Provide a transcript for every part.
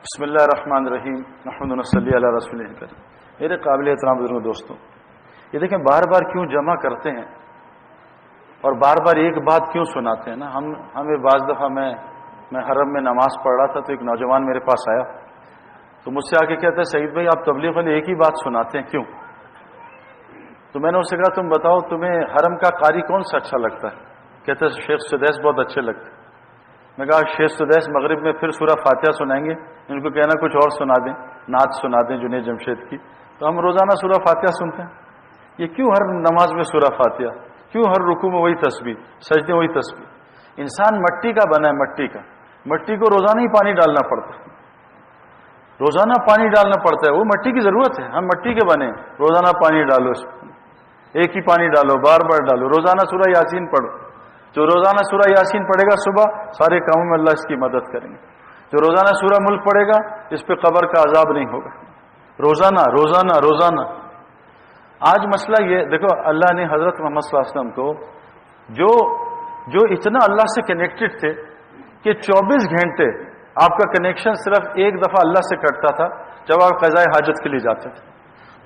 بسم اللہ الرحمن الرحیم محمد صلی علی رسول کریم۔ میرے قابل احترام بزرگ دوستوں، یہ دیکھیں بار بار کیوں جمع کرتے ہیں اور بار بار ایک بات کیوں سناتے ہیں نا۔ ہمیں بعض دفعہ میں حرم میں نماز پڑھ رہا تھا تو ایک نوجوان میرے پاس آیا تو مجھ سے آ کے کہتا ہے سعید بھائی آپ تبلیغ والے ایک ہی بات سناتے ہیں کیوں؟ تو میں نے اس سے کہا تم بتاؤ تمہیں حرم کا قاری کون سا اچھا لگتا ہے؟ کہتے ہیں شیخ سدیس بہت اچھے لگتے ہیں۔ میں کہا شیخ سدیس مغرب میں پھر سورہ فاتحہ سنائیں گے، ان کو کہنا کچھ اور سنا دیں، نعت سنا دیں جنید جمشید کی۔ تو ہم روزانہ سورہ فاتحہ سنتے ہیں، یہ کیوں ہر نماز میں سورہ فاتحہ، کیوں ہر رکوع میں وہی تسبیح، سجدے وہی تسبیح؟ انسان مٹی کا بنا ہے، مٹی کو روزانہ ہی پانی ڈالنا پڑتا ہے، روزانہ پانی ڈالنا پڑتا ہے، وہ مٹی کی ضرورت ہے، ہم مٹی کے بنے، روزانہ پانی ڈالو، اس ایک ہی پانی ڈالو، بار بار ڈالو، روزانہ سورہ یاسین پڑھو۔ جو روزانہ سورہ یاسین پڑھے گا صبح سارے کاموں میں اللہ اس کی مدد کریں گے۔ جو روزانہ سورہ ملک پڑھے گا اس پہ قبر کا عذاب نہیں ہوگا۔ روزانہ روزانہ روزانہ۔ آج مسئلہ یہ دیکھو، اللہ نے حضرت محمد صلی اللہ علیہ وسلم کو جو اتنا اللہ سے کنیکٹڈ تھے کہ 24 گھنٹے آپ کا کنیکشن صرف ایک دفعہ اللہ سے کٹتا تھا جب آپ قضائے حاجت کے لیے جاتے تھے۔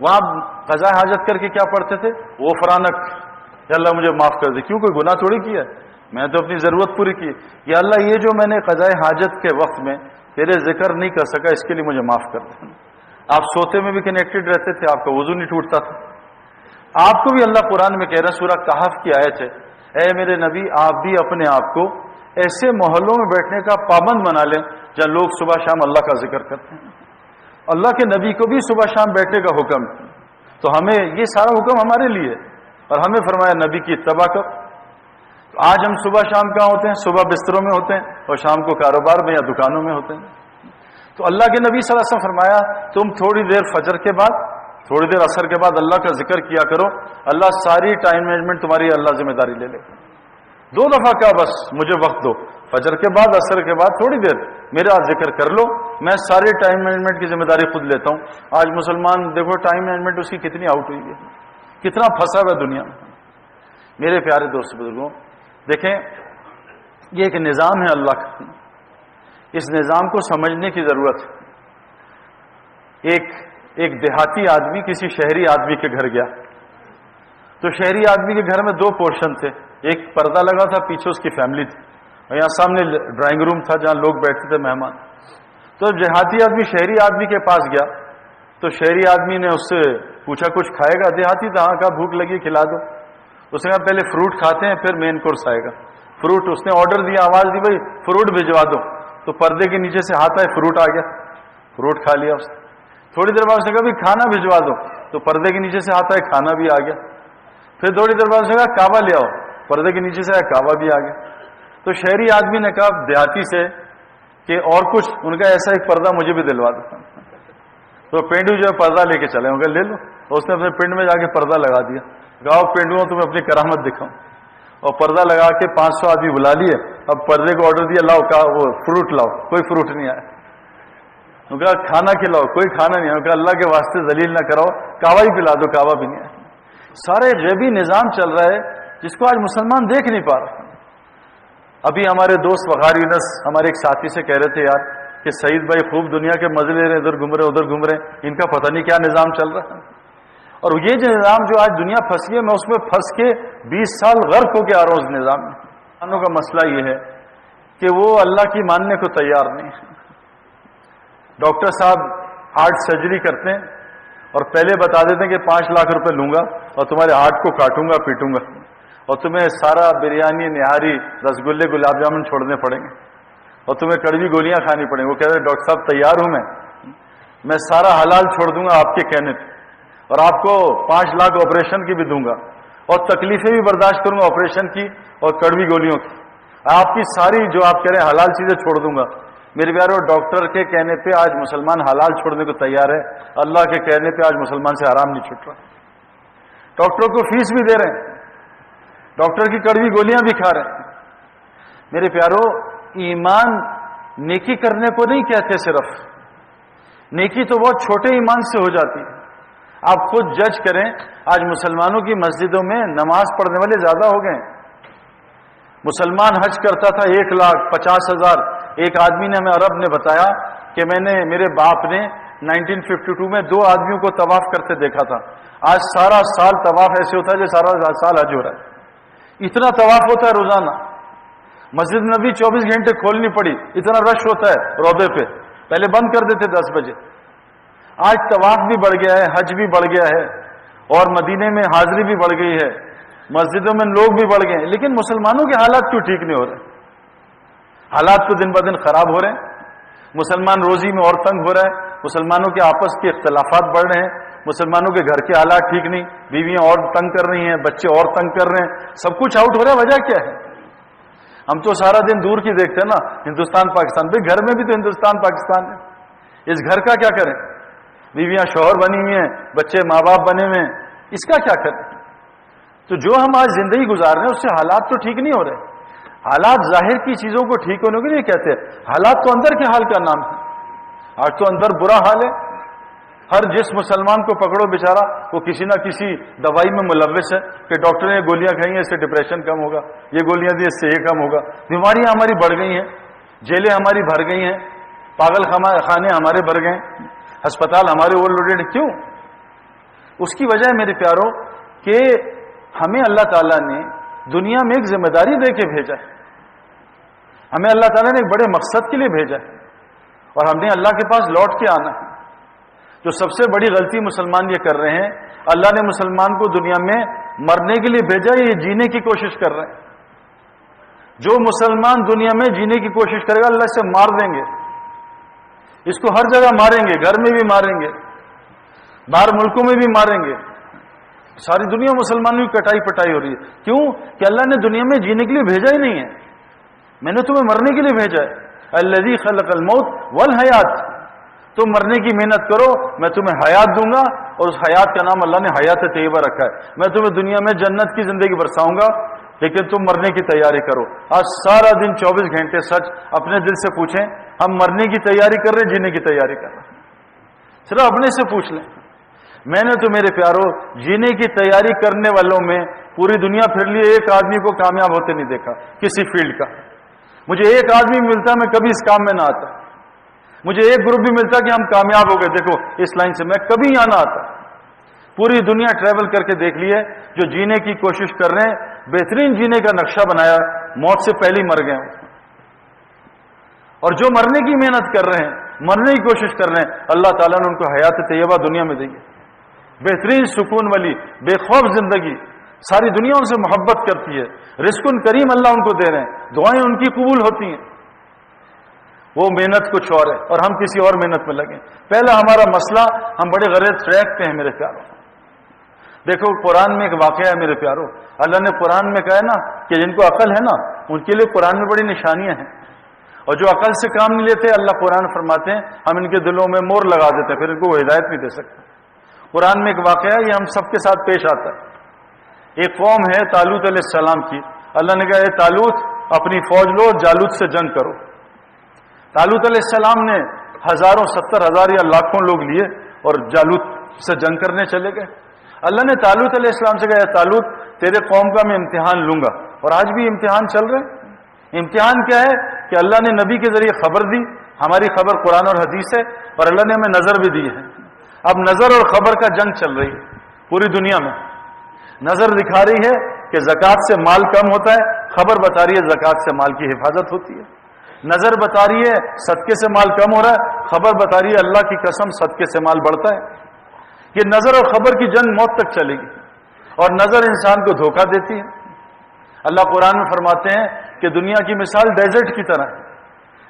وہاں قضائے حاجت کر کے کیا پڑھتے تھے؟ غفرانک، یا اللہ مجھے معاف کر دے، کیوں کوئی گناہ تھوڑی کیا ہے، میں تو اپنی ضرورت پوری کی، یا اللہ یہ جو میں نے قضائے حاجت کے وقت میں تیرے ذکر نہیں کر سکا اس کے لیے مجھے معاف کر دے۔ آپ سوتے میں بھی کنیکٹڈ رہتے تھے، آپ کا وضو نہیں ٹوٹتا تھا۔ آپ کو بھی اللہ قرآن میں کہہ رہا ہے، سورہ کہف کی آیت ہے، اے میرے نبی آپ بھی اپنے آپ کو ایسے محلوں میں بیٹھنے کا پابند بنا لیں جہاں لوگ صبح شام اللہ کا ذکر کرتے ہیں۔ اللہ کے نبی کو بھی صبح شام بیٹھنے کا حکم، تو ہمیں یہ سارا حکم ہمارے لیے، اور ہمیں فرمایا نبی کی اتباع کر۔ تو آج ہم صبح شام کہاں ہوتے ہیں؟ صبح بستروں میں ہوتے ہیں اور شام کو کاروبار میں یا دکانوں میں ہوتے ہیں۔ تو اللہ کے نبی صلی اللہ علیہ وسلم فرمایا تم تھوڑی دیر فجر کے بعد، تھوڑی دیر عصر کے بعد اللہ کا ذکر کیا کرو، اللہ ساری ٹائم مینجمنٹ تمہاری اللہ ذمہ داری لے لے۔ 2 دفعہ کہا بس مجھے وقت دو، فجر کے بعد عصر کے بعد تھوڑی دیر میرا ذکر کر لو، میں ساری ٹائم مینجمنٹ کی ذمہ داری خود لیتا ہوں۔ آج مسلمان دیکھو ٹائم مینجمنٹ اس کی کتنی آؤٹ ہوئی ہے، کتنا پھنسا ہوا ہے دنیا میں۔ میرے پیارے دوست بزرگوں، دیکھیں یہ ایک نظام ہے اللہ کا، اس نظام کو سمجھنے کی ضرورت ہے۔ ایک دیہاتی آدمی کسی شہری آدمی کے گھر گیا تو شہری آدمی کے گھر میں 2 پورشن تھے، ایک پردہ لگا تھا، پیچھے اس کی فیملی تھی، اور یہاں سامنے ڈرائنگ روم تھا جہاں لوگ بیٹھتے تھے مہمان۔ تو دیہاتی آدمی شہری آدمی کے پاس گیا تو شہری آدمی نے اس سے پوچھا کچھ کھائے گا؟ دیہاتی تھا، ہاں، کہا بھوک لگی کھلا دو۔ اس نے کہا پہلے فروٹ کھاتے ہیں پھر مین کورس آئے گا۔ فروٹ اس نے آرڈر دیا، آواز دی بھائی فروٹ بھجوا دو، تو پردے کے نیچے سے ہاتھ آئے، فروٹ آ گیا، فروٹ کھا لیا اس نے۔ تھوڑی دیر بعد اس نے کہا بھائی کھانا بھجوا دو، تو پردے کے نیچے سے ہاتھ آئے، کھانا بھی آ گیا۔ پھر تھوڑی دیر بعد اس نے کہا کعبہ لے آؤ، پردے کے نیچے سے آیا، کعبہ بھی آ گیا۔ تو شہری آدمی نے کہا دیہاتی سے کہ اور کچھ؟ ان کا ایسا ایک پردہ مجھے بھی دلوا دو۔ تو پینڈو جو ہے پردہ لے کے چلے، ان کا لے لو۔ اس نے اپنے پنڈ میں جا کے پردہ لگا دیا، کہا پینڈو تمہیں اپنی کرامت دکھاؤں، اور پردہ لگا کے 500 آدمی بلا لیے۔ اب پردے کو آرڈر دیا، لاؤ وہ فروٹ لاؤ، کوئی فروٹ نہیں آیا۔ ان کا کھانا کھلاؤ، کوئی کھانا نہیں آیا۔ ان کا اللہ کے واسطے ذلیل نہ کراؤ، کعبہ ہی پلا دو، کعبہ بھی نہیں آیا۔ سارے غیبی نظام چل رہا ہے جس کو آج مسلمان دیکھ نہیں پا رہا۔ ابھی ہمارے دوست وقار یونس ہمارے ایک ساتھی سے کہہ رہے تھے یار کہ سعید بھائی خوب دنیا کے مزے لے رہے ہیں، ادھر گھوم رہے ادھر گھوم رہے ہیں، ان کا پتہ نہیں کیا نظام چل رہا ہے۔ اور یہ جو نظام جو آج دنیا پھنسی ہے، میں اس میں پھنس کے 20 سال غرق ہو کے آ رہا ہوں اس نظام میں۔ انسانوں کا مسئلہ یہ ہے کہ وہ اللہ کی ماننے کو تیار نہیں ہے۔ ڈاکٹر صاحب ہارٹ سرجری کرتے ہیں اور پہلے بتا دیتے ہیں کہ 5 لاکھ روپے لوں گا اور تمہارے ہارٹ کو کاٹوں گا پیٹوں گا، اور تمہیں سارا بریانی نہاری رسگلے گلاب جامن چھوڑنے پڑیں گے، اور تمہیں کڑوی گولیاں کھانی پڑیں گی۔ وہ کہہ رہے ڈاکٹر صاحب تیار ہوں میں سارا حلال چھوڑ دوں گا آپ کے کہنے پہ، اور آپ کو 5 لاکھ آپریشن کی بھی دوں گا، اور تکلیفیں بھی برداشت کروں گا آپریشن کی اور کڑوی گولیوں کی، آپ کی ساری جو آپ کہہ رہے ہیں حلال چیزیں چھوڑ دوں گا۔ میرے پیارو، ڈاکٹر کے کہنے پہ آج مسلمان حلال چھوڑنے کو تیار ہے، اللہ کے کہنے پہ آج مسلمان سے حرام نہیں چھوٹ رہا۔ ڈاکٹروں کو فیس بھی دے رہے ہیں، ڈاکٹر کی کڑوی گولیاں بھی کھا رہے ہیں۔ میرے پیارو، ایمان نیکی کرنے کو نہیں کہتے، صرف نیکی تو بہت چھوٹے ایمان سے ہو جاتی ہے۔ آپ خود جج کریں، آج مسلمانوں کی مسجدوں میں نماز پڑھنے والے زیادہ ہو گئے۔ مسلمان حج کرتا تھا 1,50,000، ایک آدمی نے ہمیں عرب نے بتایا کہ میں نے میرے باپ نے 1952 میں 2 آدمیوں کو طواف کرتے دیکھا تھا. آج سارا سال طواف ایسے ہوتا ہے جو سارا سال حج ہو رہا ہے. اتنا طواف ہوتا ہے روزانہ. مسجد نبی 24 گھنٹے کھولنی پڑی, اتنا رش ہوتا ہے روضے پہ. پہلے بند کر دیتے 10 بجے. آج طواف بھی بڑھ گیا ہے, حج بھی بڑھ گیا ہے, اور مدینے میں حاضری بھی بڑھ گئی ہے, مسجدوں میں لوگ بھی بڑھ گئے ہیں. لیکن مسلمانوں کے حالات کیوں ٹھیک نہیں ہو رہے؟ حالات تو دن بہ دن خراب ہو رہے ہیں. مسلمان روزی میں اور تنگ ہو رہا ہے, مسلمانوں کے آپس کے اختلافات بڑھ رہے ہیں, مسلمانوں کے گھر کے حالات ٹھیک نہیں, بیویاں اور تنگ کر رہی ہیں, بچے اور تنگ کر رہے ہیں, سب کچھ آؤٹ ہو رہا ہے. وجہ کیا ہے؟ ہم تو سارا دن دور کی دیکھتے ہیں نا, ہندوستان پاکستان. بھائی گھر میں بھی تو ہندوستان پاکستان ہے. اس گھر کا کیا کریں؟ بیویاں شوہر بنی ہوئی ہیں, بچے ماں باپ بنے ہوئے ہیں, اس کا کیا کریں؟ تو جو ہم آج زندگی گزار رہے ہیں اس سے حالات تو ٹھیک نہیں ہو رہے. حالات ظاہر کی چیزوں کو ٹھیک ہونے کے لیے کہتے ہیں, حالات تو اندر کے حال کا نام ہے. آج تو اندر برا حال ہے. ہر جس مسلمان کو پکڑو بیچارہ وہ کسی نہ کسی دوائی میں ملوث ہے کہ ڈاکٹر نے یہ گولیاں کھائی ہیں اس سے ڈپریشن کم ہوگا, یہ گولیاں دی اس سے یہ کم ہوگا. بیماریاں ہماری بڑھ گئی ہیں, جیلیں ہماری بھر گئی ہیں, پاگل خانے ہمارے بھر گئے, ہسپتال ہمارے اوور لوڈیڈ. کیوں؟ اس کی وجہ ہے میرے پیاروں کہ ہمیں اللہ تعالیٰ نے دنیا میں ایک ذمہ داری دے کے بھیجا ہے. ہمیں اللہ تعالیٰ نے ایک بڑے مقصد کے لیے بھیجا ہے, اور ہم نے اللہ کے پاس لوٹ کے آنا ہے. جو سب سے بڑی غلطی مسلمان یہ کر رہے ہیں, اللہ نے مسلمان کو دنیا میں مرنے کے لیے بھیجا, یہ جینے کی کوشش کر رہے ہیں. جو مسلمان دنیا میں جینے کی کوشش کرے گا اللہ سے مار دیں گے. اس کو ہر جگہ ماریں گے, گھر میں بھی ماریں گے, باہر ملکوں میں بھی ماریں گے. ساری دنیا مسلمانوں کی کٹائی پٹائی ہو رہی ہے. کیوں؟ کہ اللہ نے دنیا میں جینے کے لیے بھیجا ہی نہیں ہے. میں نے تمہیں مرنے کے لیے بھیجا ہے. الذی خلق الموت والحیات, تم مرنے کی محنت کرو, میں تمہیں حیات دوں گا, اور اس حیات کا نام اللہ نے حیات طیبہ رکھا ہے. میں تمہیں دنیا میں جنت کی زندگی برساؤں گا, لیکن تم مرنے کی تیاری کرو. آج سارا دن 24 گھنٹے سچ اپنے دل سے پوچھیں, ہم مرنے کی تیاری کر رہے ہیں, جینے کی تیاری کر رہے ہیں؟ صرف اپنے سے پوچھ لیں. میں نے تو میرے پیاروں جینے کی تیاری کرنے والوں میں پوری دنیا پھر لیے ایک آدمی کو کامیاب ہوتے نہیں دیکھا کسی فیلڈ کا. مجھے ایک آدمی ملتا میں کبھی اس کام میں نہ آتا. مجھے ایک گروپ بھی ملتا کہ ہم کامیاب ہو گئے, دیکھو اس لائن سے, میں کبھی یہاں نہ آتا. پوری دنیا ٹریول کر کے دیکھ لیے, جو جینے کی کوشش کر رہے ہیں, بہترین جینے کا نقشہ بنایا, موت سے پہلے ہی مر گئے. اور جو مرنے کی محنت کر رہے ہیں, مرنے کی کوشش کر رہے ہیں, اللہ تعالیٰ نے ان کو حیات طیبہ دنیا میں دی ہے, بہترین سکون والی بے خوف زندگی. ساری دنیا ان سے محبت کرتی ہے, رزق کریم اللہ ان کو دے رہے ہیں, دعائیں ان کی قبول ہوتی ہیں. وہ محنت کچھ اور ہے اور ہم کسی اور محنت میں لگیں. پہلا ہمارا مسئلہ, ہم بڑے غلط ٹریک پہ ہیں میرے پیاروں. دیکھو قرآن میں ایک واقعہ ہے میرے پیاروں, اللہ نے قرآن میں کہا ہے نا کہ جن کو عقل ہے نا ان کے لیے قرآن میں بڑی نشانیاں ہیں, اور جو عقل سے کام نہیں لیتے اللہ قرآن فرماتے ہیں ہم ان کے دلوں میں مور لگا دیتے ہیں, پھر ان کو وہ ہدایت نہیں دے سکتے. قرآن میں ایک واقعہ ہے, یہ ہم سب کے ساتھ پیش آتا ہے. ایک قوم ہے طالوت علیہ السلام کی. اللہ نے کہا اے طالوت اپنی فوج لو, جالوت سے جنگ کرو. طالوت علیہ السلام نے ہزاروں 70,000 یا لاکھوں لوگ لیے اور جالوت سے جنگ کرنے چلے گئے. اللہ نے طالوت علیہ السلام سے کہا اے طالوت تیرے قوم کا میں امتحان لوں گا, اور آج بھی امتحان چل رہے. امتحان کیا ہے کہ اللہ نے نبی کے ذریعے خبر دی, ہماری خبر قرآن اور حدیث ہے, اور اللہ نے ہمیں نظر بھی دی ہے. اب نظر اور خبر کا جنگ چل رہی ہے پوری دنیا میں. نظر دکھا رہی ہے کہ زکوٰۃ سے مال کم ہوتا ہے, خبر بتا رہی ہے زکوٰۃ سے مال کی حفاظت ہوتی ہے. نظر بتا رہی ہے صدقے سے مال کم ہو رہا ہے, خبر بتا رہی ہے اللہ کی قسم صدقے سے مال بڑھتا ہے. یہ نظر اور خبر کی جنگ موت تک چلے گی, اور نظر انسان کو دھوکہ دیتی ہے. اللہ قرآن میں فرماتے ہیں کہ دنیا کی مثال ڈیزرٹ کی طرح ہے.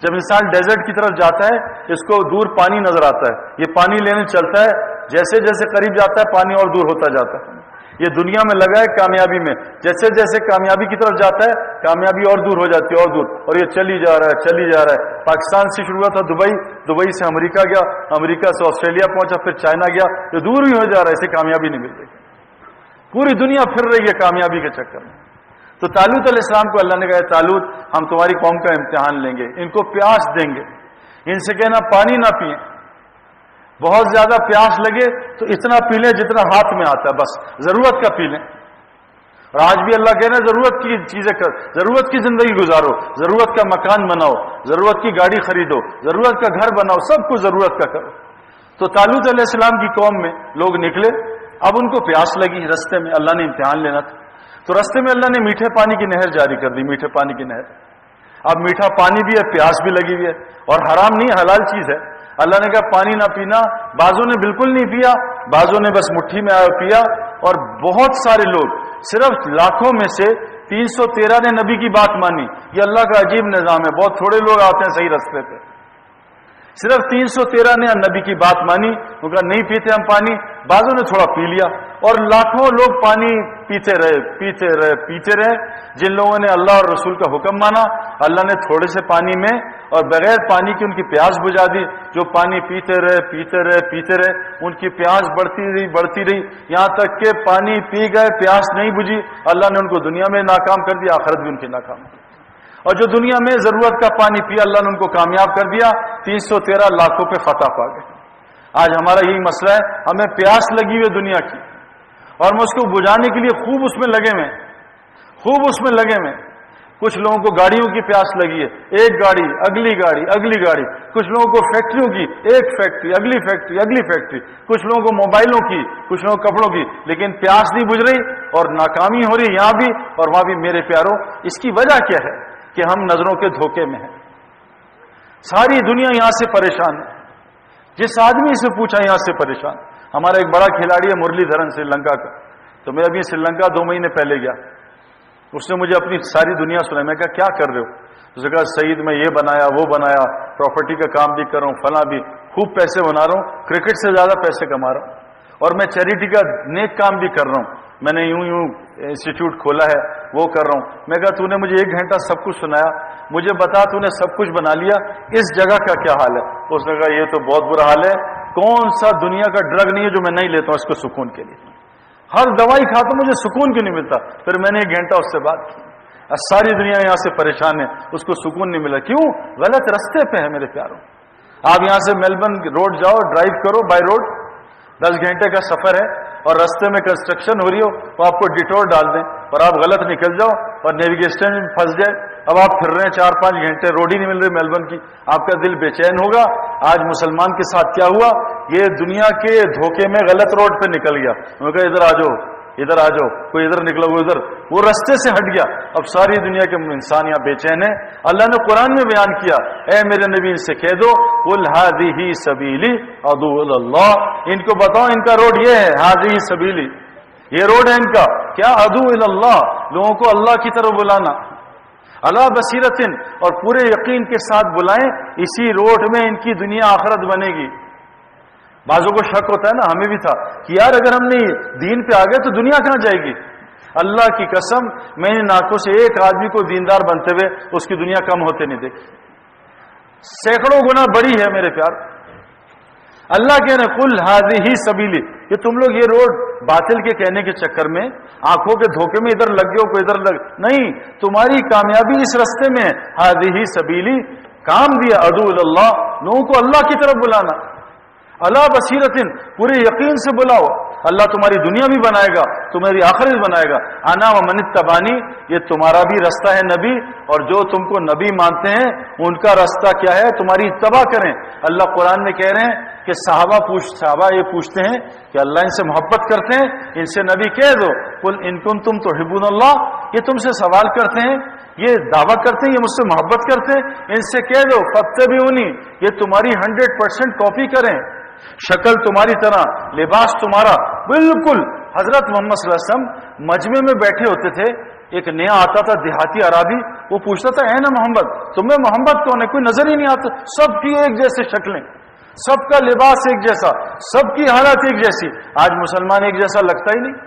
جب انسان ڈیزرٹ کی طرف جاتا ہے اس کو دور پانی نظر آتا ہے, یہ پانی لینے چلتا ہے, جیسے جیسے قریب جاتا ہے پانی اور دور ہوتا جاتا ہے. یہ دنیا میں لگا ہے کامیابی میں, جیسے جیسے کامیابی کی طرف جاتا ہے کامیابی اور دور ہو جاتی ہے, اور دور, اور یہ چلی جا رہا ہے چلی جا رہا ہے. پاکستان سے شروع ہوا تھا دبئی, دبئی سے امریکہ گیا, امریکہ سے آسٹریلیا پہنچا, پھر چائنا گیا, یہ دور ہی ہو جا رہا ہے, اسے کامیابی نہیں مل رہی. پوری دنیا پھر رہی ہے کامیابی کے چکر میں. تو طالوت علیہ السلام کو اللہ نے کہا طالوت ہم تمہاری قوم کا امتحان لیں گے, ان کو پیاس دیں گے, ان سے کہنا پانی نہ پئیں, بہت زیادہ پیاس لگے تو اتنا پی لیں جتنا ہاتھ میں آتا ہے, بس ضرورت کا پی لیں. اور آج بھی اللہ کہہ رہے ہیں ضرورت کی چیزیں کر، ضرورت کی زندگی گزارو، ضرورت کا مکان بناؤ، ضرورت کی گاڑی خریدو، ضرورت کا گھر بناؤ، سب کچھ ضرورت کا کرو۔ تو طالوت علیہ السلام کی قوم میں لوگ نکلے، اب ان کو پیاس لگی، رستے میں اللہ نے امتحان لینا تھا، تو رستے میں اللہ نے میٹھے پانی کی نہر جاری کر دی، میٹھے پانی کی نہر۔ اب میٹھا پانی بھی ہے، پیاس بھی لگی ہوئی ہے، اور حرام نہیں، حلال چیز ہے۔ اللہ نے کہا پانی نہ پینا، بعضوں نے بالکل نہیں پیا، بعضوں نے بس مٹھی میں آیا پیا، اور بہت سارے لوگ، صرف لاکھوں میں سے 313 نے نبی کی بات مانی۔ یہ اللہ کا عجیب نظام ہے، بہت تھوڑے لوگ آتے ہیں صحیح راستے پہ، صرف 313 نے نبی کی بات مانی، ان کا نہیں پیتے ہم پانی، بعضوں نے تھوڑا پی لیا، اور لاکھوں لوگ پانی پیتے رہے پیتے رہے پیتے رہے۔ جن لوگوں نے اللہ اور رسول کا حکم مانا، اللہ نے تھوڑے سے پانی میں اور بغیر پانی کی ان کی پیاس بجھا دی۔ جو پانی پیتے رہے پیتے رہے پیتے رہے، ان کی پیاس بڑھتی رہی، یہاں تک کہ پانی پی گئے، پیاس نہیں بجھی، اللہ نے ان کو دنیا میں ناکام کر دیا، آخرت بھی ان کی ناکام کی۔ اور جو دنیا میں ضرورت کا پانی پیا، اللہ نے ان کو کامیاب کر دیا، 313 لاکھوں پہ فتح پا گئے۔ آج ہمارا یہی مسئلہ ہے، ہمیں پیاس لگی ہوئی دنیا کی، اور ہم اس کو بجھانے کے لیے خوب اس میں لگے ہوئے، خوب اس میں لگے ہوئے۔ کچھ لوگوں کو گاڑیوں کی پیاس لگی ہے، ایک گاڑی اگلی گاڑی اگلی گاڑی، کچھ لوگوں کو فیکٹریوں کی، ایک فیکٹری اگلی فیکٹری اگلی فیکٹری، کچھ لوگوں کو موبائلوں کی، کچھ لوگوں کو کپڑوں کی، لیکن پیاس نہیں بجھ رہی اور ناکامی ہو رہی یہاں بھی اور وہاں بھی۔ میرے پیاروں، اس کی وجہ کیا ہے؟ کہ ہم نظروں کے دھوکے میں ہیں۔ ساری دنیا یہاں سے پریشان ہے، جس آدمی سے پوچھا یہاں سے پریشان۔ ہمارا ایک بڑا کھلاڑی ہے مرلی دھرن، سری لنکا کا، تو میں ابھی سری لنکا 2 مہینے پہلے گیا، اس نے مجھے اپنی ساری دنیا سنائی۔ میں کہا کیا کر رہے ہو؟ اس نے کہا سعید میں یہ بنایا وہ بنایا، پراپرٹی کا کام بھی کر رہا ہوں، فلاں بھی، خوب پیسے بنا رہا ہوں، کرکٹ سے زیادہ پیسے کما رہا ہوں، اور میں چیریٹی کا نیک کام بھی کر رہا ہوں، میں نے یوں انسٹیٹیوٹ کھولا ہے وہ کر رہا ہوں۔ میں کہا تو نے مجھے 1 گھنٹہ سب کچھ سنایا، مجھے بتا تو نے سب کچھ بنا لیا، اس جگہ کا کیا حال ہے؟ اس نے کہا یہ تو بہت برا حال ہے، کون سا دنیا کا ڈرگ نہیں ہے جو میں نہیں لیتا ہوں اس کو سکون کے لیے، ہر دوائی کھاتا ہوں مجھے سکون کیوں نہیں ملتا؟ پھر میں نے 1 گھنٹہ اس سے بات کی، ساری دنیا یہاں سے پریشان ہے، اس کو سکون نہیں ملا، کیوں؟ غلط رستے پہ ہے میرے پیاروں۔ آپ یہاں سے میلبرن روڈ جاؤ، ڈرائیو کرو بائی روڈ، 10 گھنٹے کا سفر ہے، اور رستے میں کنسٹرکشن ہو رہی ہو تو آپ کو ڈیٹور ڈال دیں اور آپ غلط نکل جاؤ اور نیویگیشن میں پھنس جائے، اب آپ پھر رہے ہیں 4-5 گھنٹے، روڈ ہی نہیں مل رہی میلبرن کی، آپ کا دل بے چین ہوگا۔ آج مسلمان کے ساتھ کیا ہوا؟ یہ دنیا کے دھوکے میں غلط روڈ پہ نکل گیا، انہوں نے کہا ادھر آ جاؤ ادھر آ جاؤ، کوئی ادھر نکلا وہ ادھر، وہ رستے سے ہٹ گیا۔ اب ساری دنیا کے انسان یہاں بے چین ہیں۔ اللہ نے قرآن میں بیان کیا، اے میرے نبی ان سے کہہ دو قل ہذہ سبیلی ادعو الی اللہ، ان کو بتاؤ ان کا روڈ یہ ہے، ہذہ سبیلی، یہ روڈ ہے ان کا، کیا؟ ادعو الی اللہ، لوگوں کو اللہ کی طرف بلانا، علی بصیرۃ، اور پورے یقین کے ساتھ بلائیں، اسی روڈ میں ان کی دنیا آخرت بنے گی۔ بعضوں کو شک ہوتا ہے نا، ہمیں بھی تھا کہ یار اگر ہم نے دین پہ آ گئے تو دنیا کہاں جائے گی؟ اللہ کی قسم، میں ان آنکھوں سے ایک آدمی کو دیندار بنتے ہوئے اس کی دنیا کم ہوتے نہیں دیکھی، سینکڑوں گنا بڑی ہے میرے پیار۔ اللہ کہہ رہے قل ہذہ سبیلی، کہ تم لوگ یہ روڈ باطل کے کہنے کے چکر میں آنکھوں کے دھوکے میں ادھر لگ گئے ہو، کوئی ادھر لگ نہیں، تمہاری کامیابی اس رستے میں ہے، ہذہ سبیلی، کام دیا ادعو الی اللہ، لوگوں کو اللہ کی طرف بلانا، اللہ بصیرت، پورے یقین سے بلاؤ، اللہ تمہاری دنیا بھی بنائے گا، تمہاری آخرت بھی بنائے گا۔ انا ومن اتبعنی، یہ تمہارا بھی رستہ ہے نبی، اور جو تم کو نبی مانتے ہیں ان کا رستہ کیا ہے؟ تمہاری اتباع کریں۔ اللہ قرآن میں کہہ رہے ہیں کہ صحابہ یہ پوچھتے ہیں کہ اللہ ان سے محبت کرتے ہیں، ان سے نبی کہہ دو قل ان کنتم تحبون اللہ، یہ تم سے سوال کرتے ہیں، یہ دعویٰ کرتے ہیں یہ مجھ سے محبت کرتے ہیں، ان سے کہہ دو فاتبعونی، یہ تمہاری 100% کاپی کریں، شکل تمہاری طرح، لباس تمہارا بالکل۔ حضرت محمد صلی اللہ علیہ وسلم مجمع میں بیٹھے ہوتے تھے، ایک نیا آتا تھا دیہاتی عربی، وہ پوچھتا تھا اے نا محمد، تمہیں محمد کون ہے؟ کوئی نظر ہی نہیں آتا، سب کی ایک جیسے شکلیں، سب کا لباس ایک جیسا، سب کی حالت ایک جیسی۔ آج مسلمان ایک جیسا لگتا ہی نہیں۔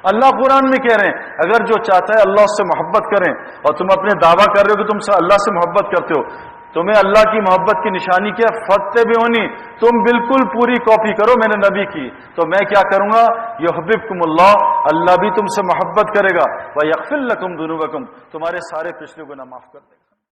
اللہ قرآن میں کہہ رہے ہیں اگر جو چاہتا ہے اللہ اس سے محبت کریں، اور تم اپنے دعویٰ کر رہے ہو کہ تم اللہ سے محبت کرتے ہو، تمہیں اللہ کی محبت کی نشانی کیا؟ فاتبعونی، تم بالکل پوری کاپی کرو میرے نبی کی، تو میں کیا کروں گا؟ یحببکم اللہ، اللہ بھی تم سے محبت کرے گا، ویغفر لکم ذنوبکم، تمہارے سارے پچھلے گناہ معاف کر دے گا۔